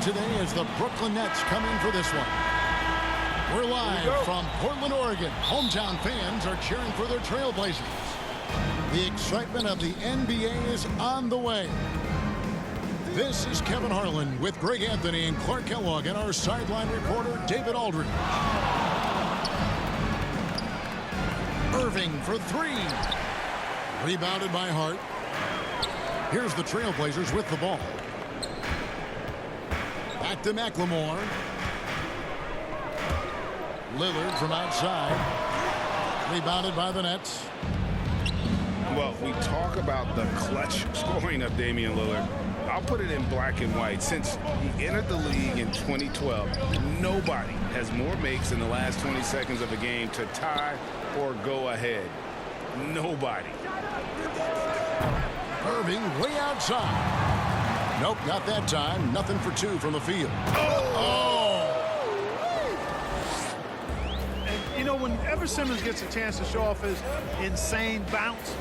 today as the Brooklyn Nets come in for this one. We're live from Portland, Oregon. Hometown fans are cheering for their Trailblazers. The excitement of the NBA is on the way. This is Kevin Harlan with Greg Anthony and Clark Kellogg and our sideline reporter, David Aldridge. Irving for three. Rebounded by Hart. Here's the Trailblazers with the ball. Back to McLemore. Lillard from outside. Rebounded by the Nets. Well, we talk about the clutch scoring of Damian Lillard. I'll put it in black and white. Since he entered the league in 2012, nobody has more makes in the last 20 seconds of a game to tie or go ahead. Nobody. Irving way outside. Nope, not that time. Nothing for two from the field. And, you know, whenever Simmons gets a chance to show off his insane bounce,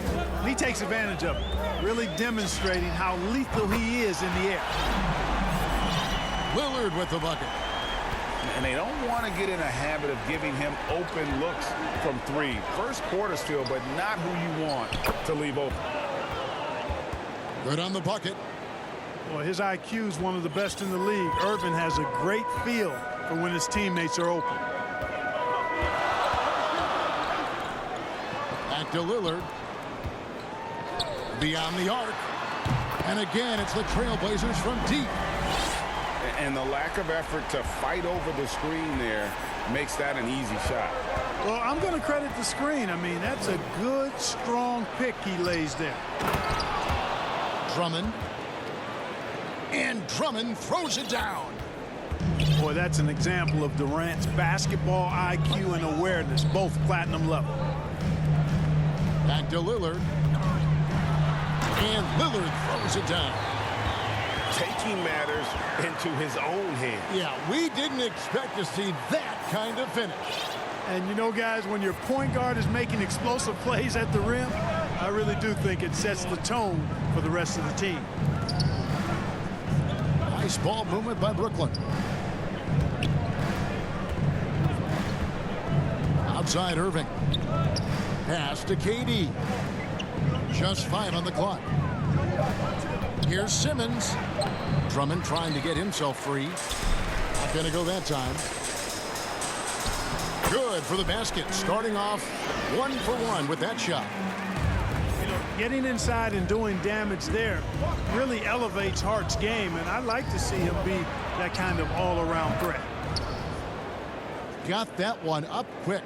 he takes advantage of it, really demonstrating how lethal he is in the air. Lillard with the bucket. And they don't want to get in a habit of giving him open looks from three. First quarter still, but not who you want to leave open. Good on the bucket. Well, his IQ is one of the best in the league. Irving has a great feel for when his teammates are open. Back to Lillard. Beyond the arc. And again, it's the Trailblazers from deep. And the lack of effort to fight over the screen there makes that an easy shot. Well, I'm going to credit the screen. I mean, that's a good, strong pick he lays there. Drummond. And Drummond throws it down. Boy, that's an example of Durant's basketball IQ and awareness, both platinum level. Back to Lillard. And Lillard throws it down. Taking matters into his own hands. Yeah, we didn't expect to see that kind of finish. And you know, guys, when your point guard is making explosive plays at the rim, I really do think it sets the tone for the rest of the team. Nice ball movement by Brooklyn. Outside Irving. Pass to KD. Just 5 on the clock. Here's Simmons. Drummond trying to get himself free. Not going to go that time. Good for the basket. Starting off 1 for 1 with that shot. You know, getting inside and doing damage there really elevates Hart's game, and I'd like to see him be that kind of all-around threat. Got that one up quick.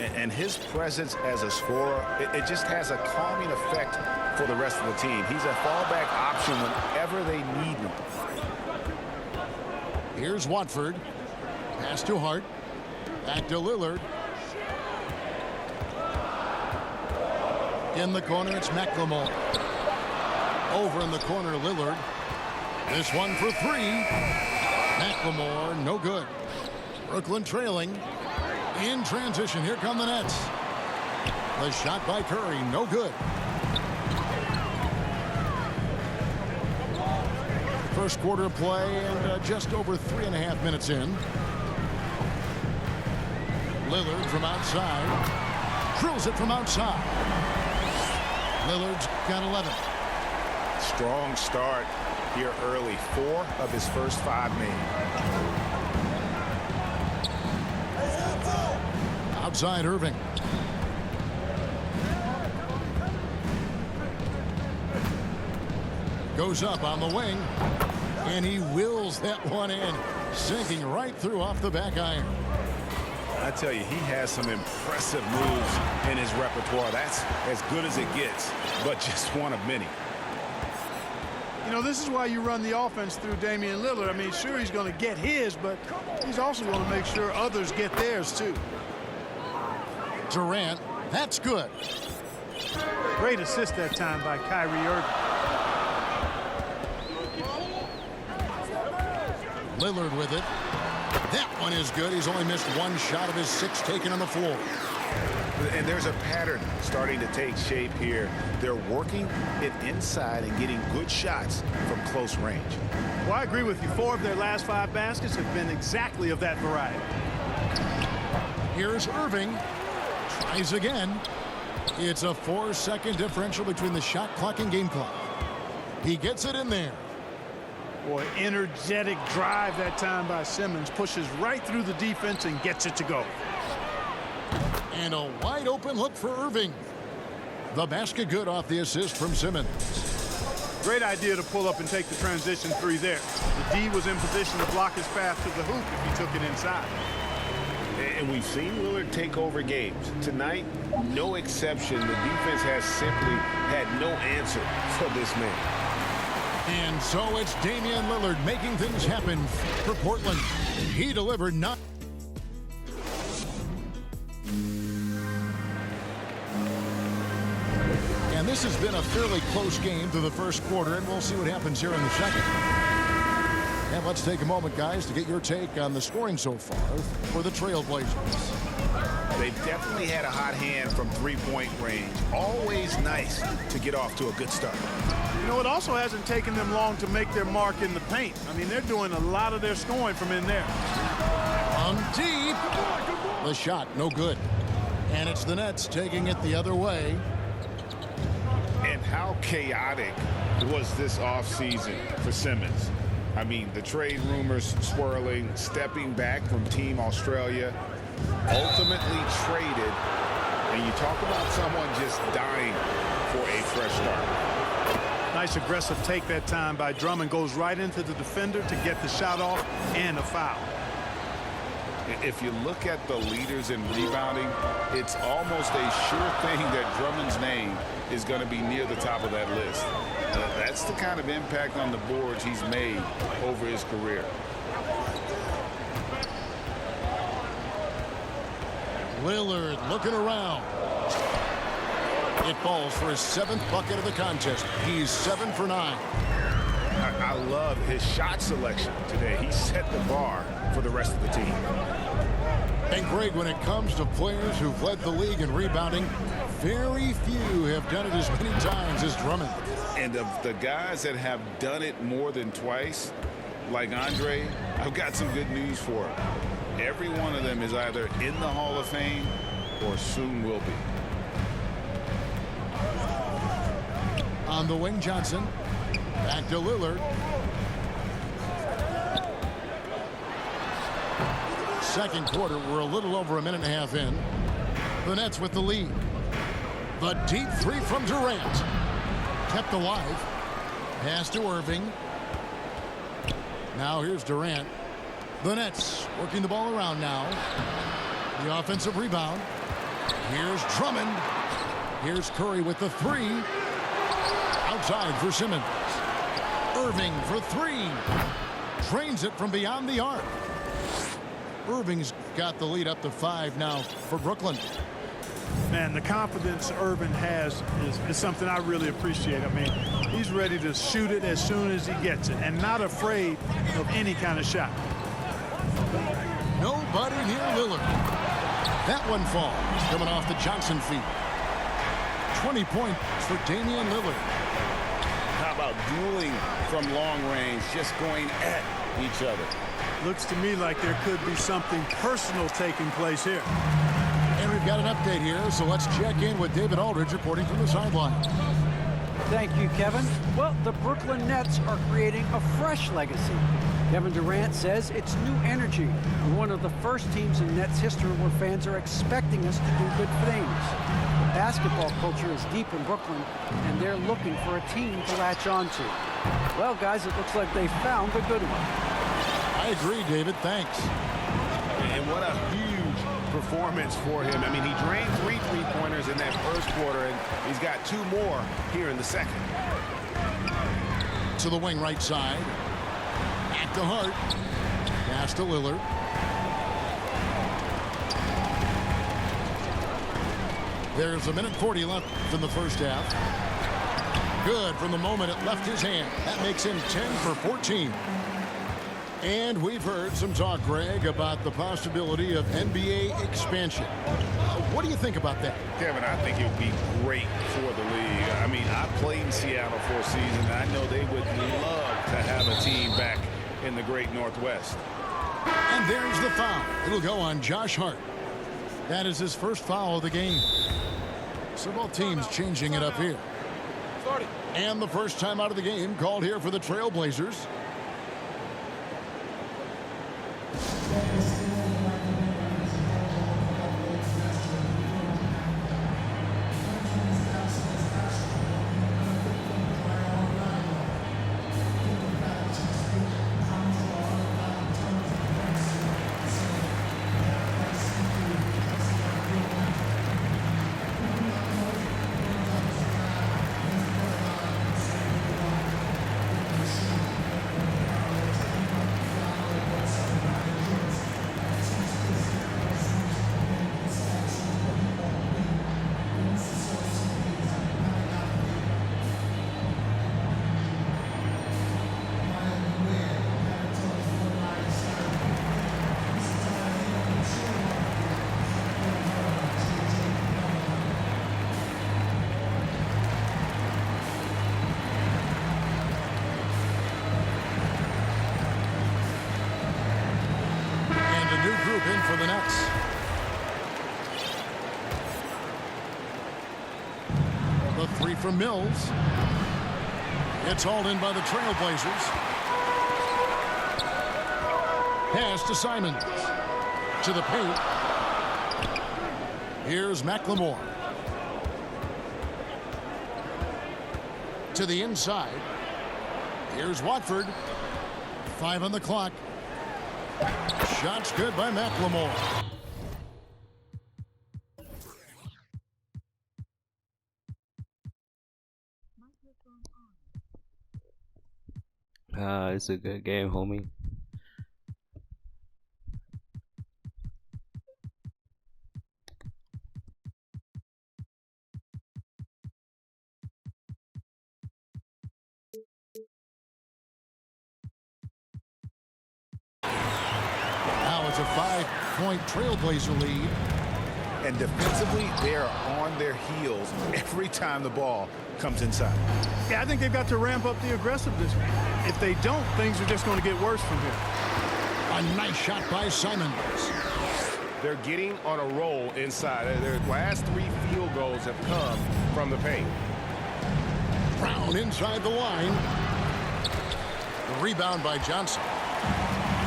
And his presence as a scorer, it just has a calming effect for the rest of the team. He's a fallback option whenever they need him. Here's Watford. Pass to Hart. Back to Lillard. In the corner, it's McLemore. Over in the corner, Lillard. This one for three. McLemore, no good. Brooklyn trailing. In transition, here come the Nets. The shot by Curry, no good. First quarter of play and just over 3.5 minutes in. Lillard from outside. Drills it from outside. Lillard's got 11. Strong start here early. 4 of his first 5 made. Outside Irving. Goes up on the wing. And he wills that one in. Sinking right through off the back iron. I tell you, he has some impressive moves in his repertoire. That's as good as it gets, but just one of many. You know, this is why you run the offense through Damian Lillard. I mean, sure, he's going to get his, but he's also going to make sure others get theirs, too. Durant, that's good. Great assist that time by Kyrie Irving. Lillard with it. That one is good. He's only missed 1 shot of his 6 taken on the floor. And there's a pattern starting to take shape here. They're working it inside and getting good shots from close range. Well, I agree with you. 4 of their last 5 baskets have been exactly of that variety. Here's Irving. Tries again. It's a 4-second differential between the shot clock and game clock. He gets it in there. Boy, energetic drive that time by Simmons. Pushes right through the defense and gets it to go. And a wide open look for Irving. The basket good off the assist from Simmons. Great idea to pull up and take the transition 3 there. The D was in position to block his path to the hoop if he took it inside. And we've seen Lillard take over games. Tonight, no exception. The defense has simply had no answer for this man. And so it's Damian Lillard making things happen for Portland. He delivered not. And this has been a fairly close game through the first quarter, and we'll see what happens here in the second. And let's take a moment, guys, to get your take on the scoring so far for the Trailblazers. They've definitely had a hot hand from three-point range. Always nice to get off to a good start. You know, it also hasn't taken them long to make their mark in the paint. I mean, they're doing a lot of their scoring from in there. On deep. The shot, no good. And it's the Nets taking it the other way. And how chaotic was this offseason for Simmons? I mean, the trade rumors swirling, stepping back from Team Australia, ultimately traded. And you talk about someone just dying for a fresh start. Nice aggressive take that time by Drummond. Goes right into the defender to get the shot off and a foul. If you look at the leaders in rebounding, it's almost a sure thing that Drummond's name is going to be near the top of that list. That's the kind of impact on the boards he's made over his career. Lillard looking around. It falls for his 7th bucket of the contest. He's 7 for 9. I love his shot selection today. He set the bar for the rest of the team. And Greg, when it comes to players who've led the league in rebounding, very few have done it as many times as Drummond. And of the guys that have done it more than twice, like Andre, I've got some good news for him. Every one of them is either in the Hall of Fame or soon will be. On the wing, Johnson. Back to Lillard. Second quarter, we're a little over a minute and a half in. The Nets with the lead. The deep 3 from Durant. Kept alive. Pass to Irving. Now here's Durant. The Nets working the ball around now. The offensive rebound. Here's Drummond. Here's Curry with the 3. Outside for Simmons. Irving for 3. Drains it from beyond the arc. Irving's got the lead up to 5 now for Brooklyn. Man, the confidence Irving has is something I really appreciate. I mean, he's ready to shoot it as soon as he gets it and not afraid of any kind of shot. Nobody near Lillard. That one falls, coming off the Johnson feet. 20 points for Damian Lillard. How about dueling from long range, just going at each other? Looks to me like there could be something personal taking place here. And we've got an update here, so let's check in with David Aldridge reporting from the sideline. Thank you, Kevin. Well, the Brooklyn Nets are creating a fresh legacy. Kevin Durant says it's new energy. We're one of the first teams in Nets history where fans are expecting us to do good things. The basketball culture is deep in Brooklyn, and they're looking for a team to latch onto. Well, guys, it looks like they found a good one. I agree, David. Thanks. And what a huge performance for him. I mean, he drained 3 three-pointers in that first quarter, and he's got 2 more here in the second. To the wing right side. Back to Hart. Pass to Lillard. There's a minute 40 left in the first half. Good from the moment it left his hand. That makes him 10 for 14. And we've heard some talk, Greg, about the possibility of NBA expansion. What do you think about that? Kevin, I think it would be great for the league. I mean, I played in Seattle for a season, and I know they would love to have a team back in the great Northwest. And there's the foul. It'll go on Josh Hart. That is his first foul of the game. So both teams changing it up here. And the first time out of the game called here for the Trailblazers. In for the Nets. The three from Mills. It's hauled in by the Trailblazers. Pass to Simons. To the paint. Here's McLemore. To the inside. Here's Watford. 5 on the clock. Shot's good by McLemore. It's a good game, homie. Now it's a 5-point Trailblazer lead. And defensively, they are on their heels every time the ball comes inside. Yeah, I think they've got to ramp up the aggressiveness. If they don't, things are just going to get worse from here. A nice shot by Simons. They're getting on a roll inside. Their last 3 field goals have come from the paint. Brown inside the line. The rebound by Johnson.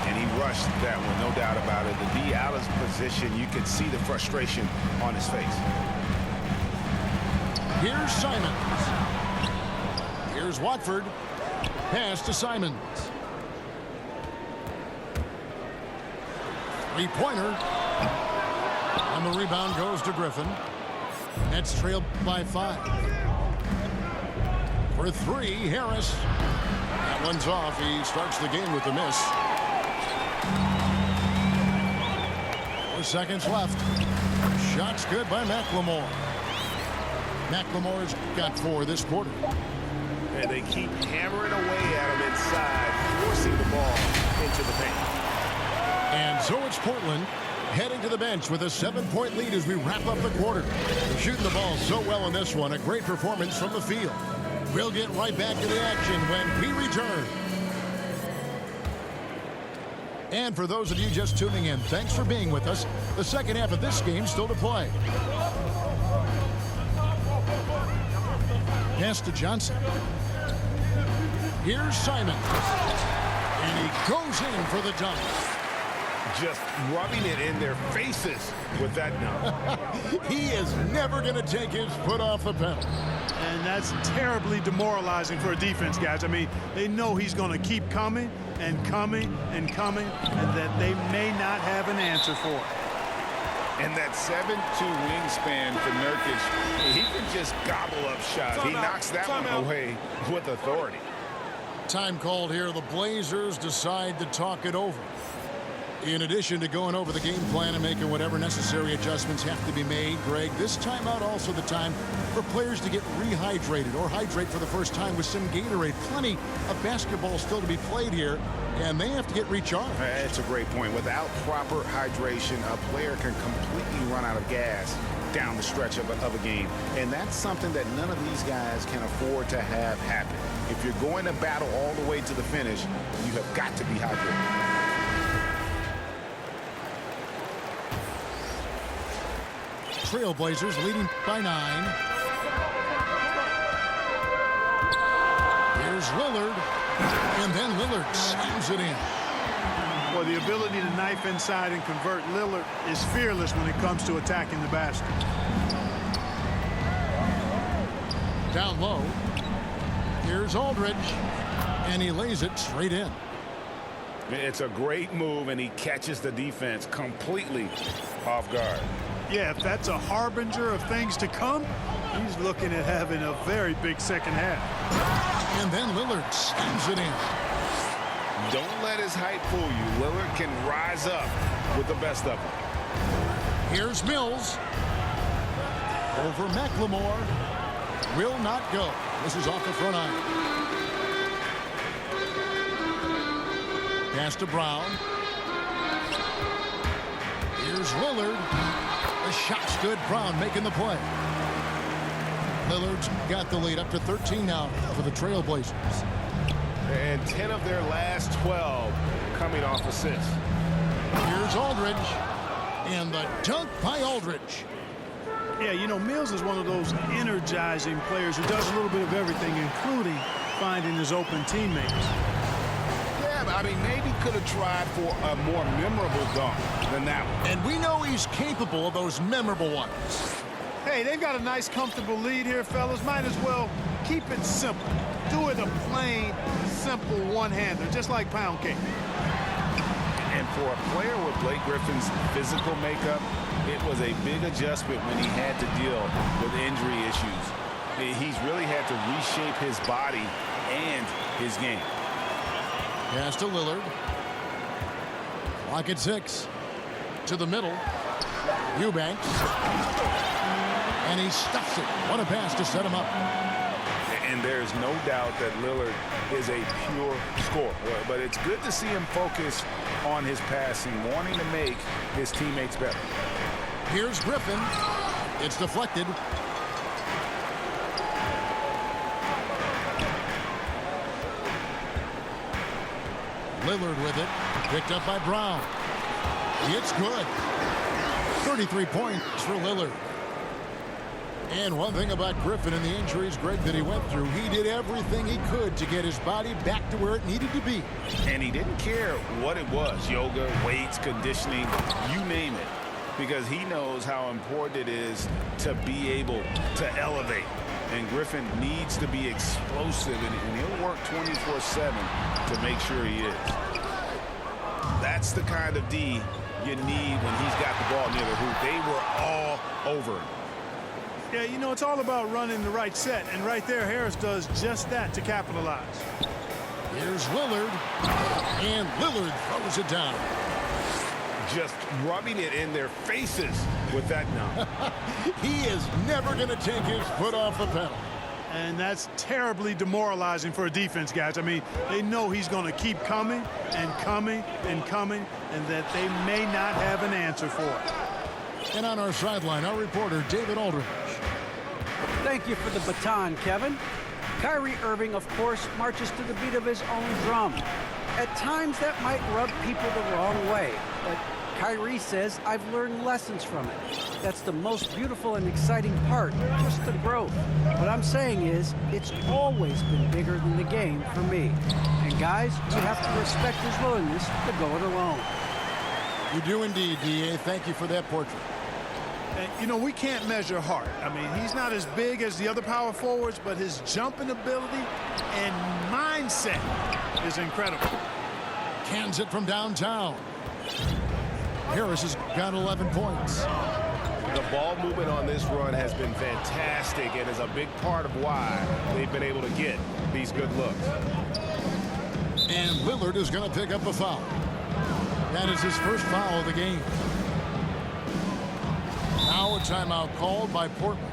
And he rushed that one, no doubt about it. The D out of position, you could see the frustration on his face. Here's Simons. Here's Watford. Pass to Simons. Three-pointer. And the rebound goes to Griffin. Nets trailed by 5. For 3, Harris. That one's off. He starts the game with a miss. 4 seconds left. Shot's good by McLemore. McLemore's got 4 this quarter. And they keep hammering away at him inside, forcing the ball into the paint. And so it's Portland heading to the bench with a 7-point lead as we wrap up the quarter. They're shooting the ball so well in this one. A great performance from the field. We'll get right back to the action when we return. And for those of you just tuning in, thanks for being with us. The second half of this game still to play. Pass to Johnson. Here's Simons. And he goes in for the dunk. Just rubbing it in their faces with that dunk. He is never going to take his foot off the pedal. And that's terribly demoralizing for a defense, guys. I mean, they know he's going to keep coming and coming and coming, and that they may not have an answer for it. And that 7'2" wingspan for Nurkic, he can just gobble up shots. He knocks that one away with authority. Time called here. The Blazers decide to talk it over. In addition to going over the game plan and making whatever necessary adjustments have to be made, Greg, this timeout also the time for players to get rehydrated or hydrate for the first time with some Gatorade. Plenty of basketball still to be played here, and they have to get recharged. That's a great point. Without proper hydration, a player can completely run out of gas down the stretch of a game. And that's something that none of these guys can afford to have happen. If you're going to battle all the way to the finish, you have got to be hydrated. Trailblazers leading by 9. Here's Lillard, and then Lillard slams it in. Well, the ability to knife inside and convert, Lillard is fearless when it comes to attacking the basket. Down low. Here's Aldridge, and he lays it straight in. It's a great move, and he catches the defense completely off guard. Yeah, if that's a harbinger of things to come, he's looking at having a very big second half. And then Lillard slams it in. Don't let his height fool you. Lillard can rise up with the best of them. Here's Mills. Over McLemore. Will not go. This is off the front iron. Pass to Brown. Here's Lillard. The shot's good. Brown making the play. Lillard's got the lead up to 13 now for the Trailblazers. And 10 of their last 12 coming off assists. Here's Aldridge. And the dunk by Aldridge. Yeah, you know, Mills is one of those energizing players who does a little bit of everything, including finding his open teammates. Yeah, but I mean, maybe could have tried for a more memorable dunk than that one. And we know he's capable of those memorable ones. Hey, they've got a nice, comfortable lead here, fellas. Might as well keep it simple. Do it a plain, simple one-hander, just like pound cake. And for a player with Blake Griffin's physical makeup, it was a big adjustment when he had to deal with injury issues. He's really had to reshape his body and his game. Pass to Lillard. Clock at 6. To the middle. Eubanks. And he stuffs it. What a pass to set him up. And there's no doubt that Lillard is a pure scorer. But it's good to see him focus on his passing, wanting to make his teammates better. Here's Griffin. It's deflected. Lillard with it. Picked up by Brown. It's good. 33 points for Lillard. And one thing about Griffin and the injuries, Greg, that he went through, he did everything he could to get his body back to where it needed to be. And he didn't care what it was, yoga, weights, conditioning, you name it, because he knows how important it is to be able to elevate. And Griffin needs to be explosive, and he'll work 24/7 to make sure he is. That's the kind of D you need when he's got the ball near the hoop. They were all over him. Yeah, you know, it's all about running the right set, and right there, Harris does just that to capitalize. Here's Lillard, and Lillard throws it down. Just rubbing it in their faces with that dunk. He is never going to take his foot off the pedal. And that's terribly demoralizing for a defense, guys. I mean, they know he's going to keep coming and coming and coming, and that they may not have an answer for it. And on our sideline, our reporter, David Aldridge. Thank you for the baton, Kevin. Kyrie Irving, of course, marches to the beat of his own drum. At times, that might rub people the wrong way, but Kyrie says, I've learned lessons from it. That's the most beautiful and exciting part, just the growth. What I'm saying is, it's always been bigger than the game for me. And guys, you have to respect his willingness to go it alone. You do indeed, D.A. Thank you for that portrait. And, you know, we can't measure heart. I mean, he's not as big as the other power forwards, but his jumping ability and mindset is incredible. Cans it from downtown. Harris has got 11 points. The ball movement on this run has been fantastic and is a big part of why they've been able to get these good looks. And Lillard is going to pick up a foul. That is his first foul of the game. Now a timeout called by Portland.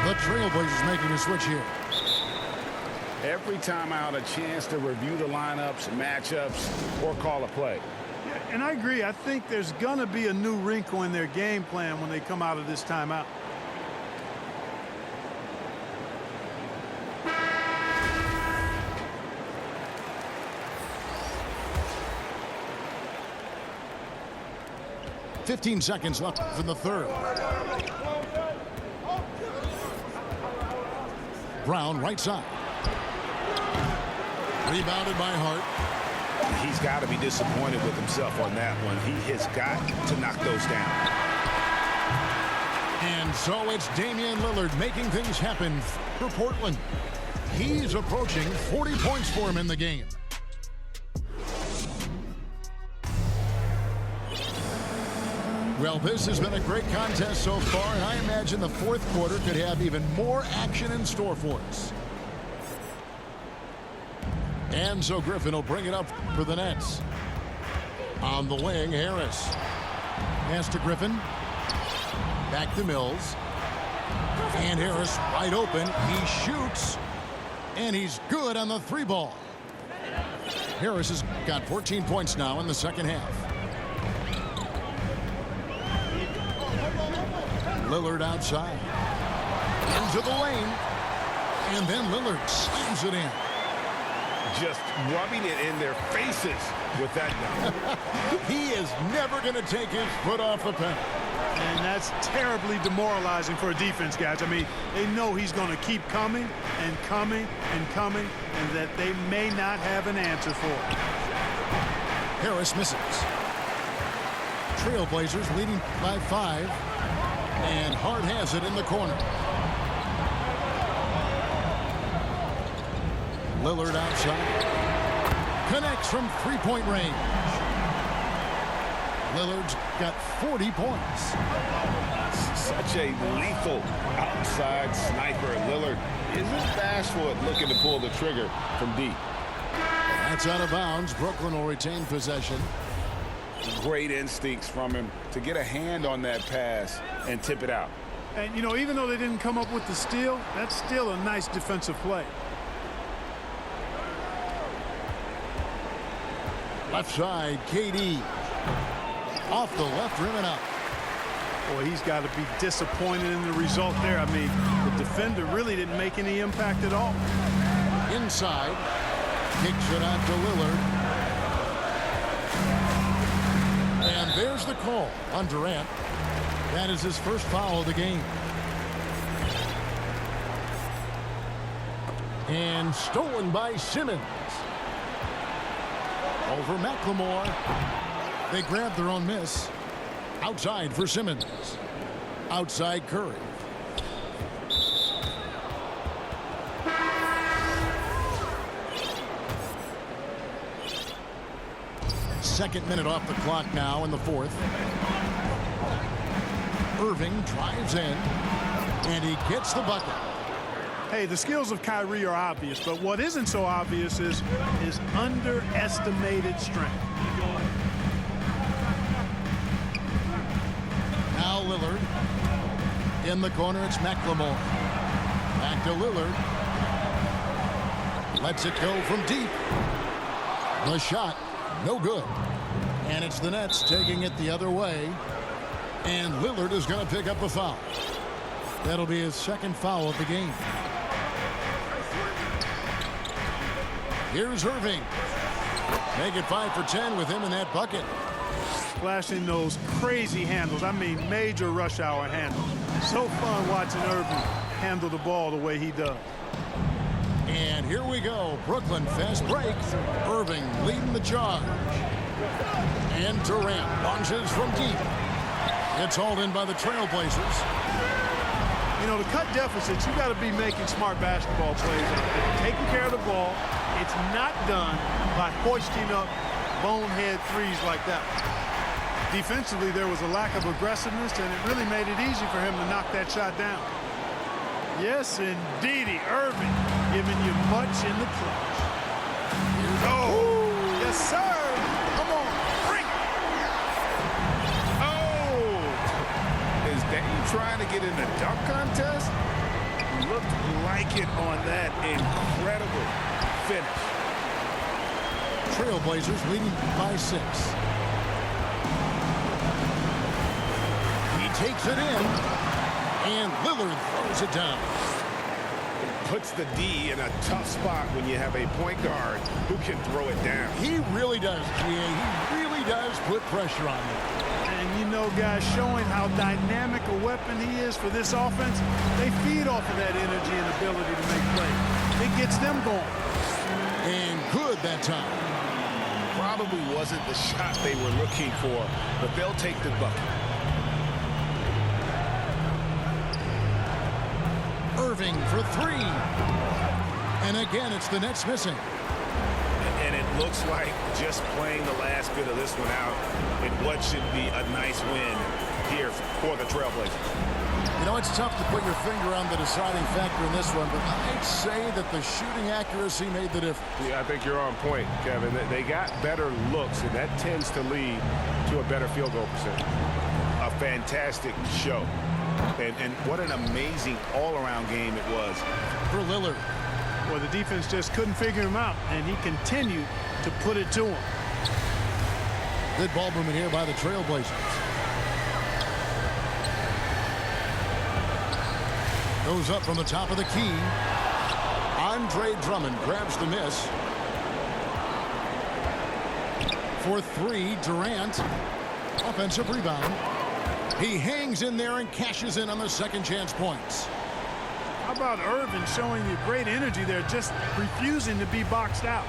The Trailblazers making a switch here. Every time out, a chance to review the lineups, matchups, or call a play. Yeah, and I agree. I think there's going to be a new wrinkle in their game plan when they come out of this timeout. .15 seconds left for the third. Brown, right side. Rebounded by Hart. He's got to be disappointed with himself on that one. He has got to knock those down. And so it's Damian Lillard making things happen for Portland. He's approaching 40 points for him in the game. Well, this has been a great contest so far, and I imagine the fourth quarter could have even more action in store for us. And so Griffin will bring it up for the Nets. On the wing, Harris. Pass to Griffin. Back to Mills. And Harris wide open. He shoots. And he's good on the three ball. Harris has got 14 points now in the second half. Lillard outside. Into the lane. And then Lillard slams it in. Just rubbing it in their faces with that gun. He is never going to take his foot off the pedal. And that's terribly demoralizing for a defense, guys. I mean, they know he's going to keep coming and coming and coming, and that they may not have an answer for it. Harris misses. Trailblazers leading by 5. And Hart has it in the corner. Lillard outside. Connects from three-point range. Lillard's got 40 points. Such a lethal outside sniper. Lillard isn't bashful at looking to pull the trigger from deep. That's out of bounds. Brooklyn will retain possession. Great instincts from him to get a hand on that pass and tip it out. And, you know, even though they didn't come up with the steal, that's still a nice defensive play. Left side, KD. Off the left rim and up. Boy, he's got to be disappointed in the result there. I mean, the defender really didn't make any impact at all. Inside. Kicks it out to Lillard. And there's the call on Durant. That is his first foul of the game. And stolen by Simmons. Over McLemore. They grab their own miss. Outside for Simmons. Outside Curry. Second minute off the clock now in the fourth. Irving drives in. And he gets the bucket. Hey, the skills of Kyrie are obvious, but what isn't so obvious is his underestimated strength. Now Lillard. In the corner, it's McLemore. Back to Lillard. Lets it go from deep. The shot, no good. And it's the Nets taking it the other way. And Lillard is going to pick up a foul. That'll be his second foul of the game. Here's Irving. Make it 5 for 10 with him in that bucket. Flashing those crazy handles. I mean, major rush hour handles. So fun watching Irving handle the ball the way he does. And here we go. Brooklyn fast break. Irving leading the charge. And Durant launches from deep. It's hauled in by the Trailblazers. You know, to cut deficits, you got to be making smart basketball plays out there. Taking care of the ball. It's not done by hoisting up bonehead threes like that. Defensively, there was a lack of aggressiveness, and it really made it easy for him to knock that shot down. Yes, indeedy. Irving giving you much in the clutch. Oh, yes, sir. Come on, bring it. Oh, is Dame trying to get in the dunk contest? Looked like it on that incredible finish. Trailblazers leading by 6. He takes it in, and Lillard throws it down. Puts the D in a tough spot when you have a point guard who can throw it down. He really does, GA. He really does put pressure on him. And you know, guys, showing how dynamic a weapon he is for this offense, they feed off of that energy and ability to make plays. It gets them going. And good that time. Probably wasn't the shot they were looking for, but they'll take the bucket. Irving for 3. And again, it's the Nets missing. And it looks like just playing the last bit of this one out in what should be a nice win here for the Trailblazers. You know, it's tough to put your finger on the deciding factor in this one, but I'd say that the shooting accuracy made the difference. Yeah, I think you're on point, Kevin. They got better looks, and that tends to lead to a better field goal percentage. A fantastic show. And what an amazing all-around game it was. For Lillard. Well, the defense just couldn't figure him out, and he continued to put it to him. Good ball movement here by the Trailblazers. Goes up from the top of the key. Andre Drummond grabs the miss. For 3, Durant. Offensive rebound. He hangs in there and cashes in on the second chance points. How about Irvin showing you great energy there, just refusing to be boxed out?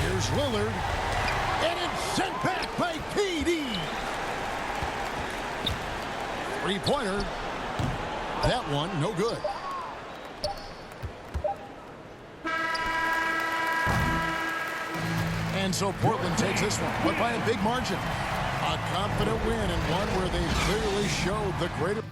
Here's Lillard. And it's sent back by PD. 3-pointer. That one, no good. And so Portland takes this one, but by a big margin. A confident win, and one where they clearly showed the greater